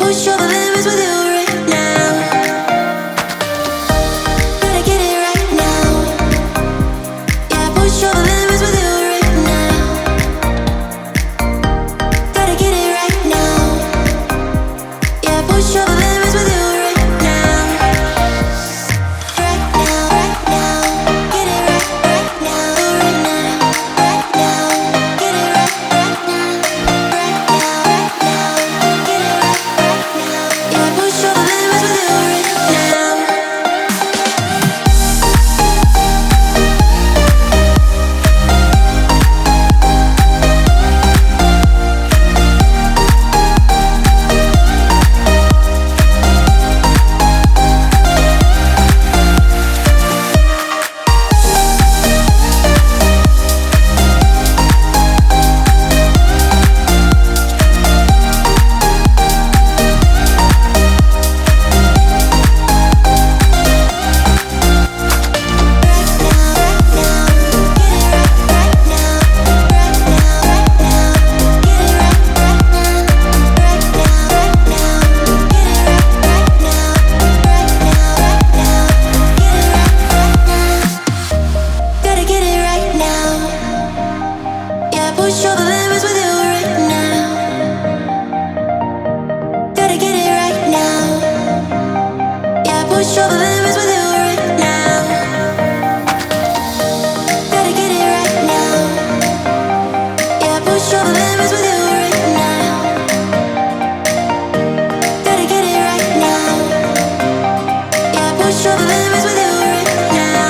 push all the limits with you right now. Gotta get it right now. Yeah, push all the limits with you right now. Gotta get it right now. Yeah, push all the limits with you right now. Right now, right now. Get it right, right now, right now, right now. Get it right, right now, right now, right now. Get it right, right now. Yeah, push all the limits with you right now. Gotta get it right now. Yeah, push all the limits with you right now. Gotta get it right now. Yeah, push all the limits with you right now. Gotta get it right now. Yeah, push all the limits with you right now. Gotta get it right now. Yeah, push all the limits with you right now.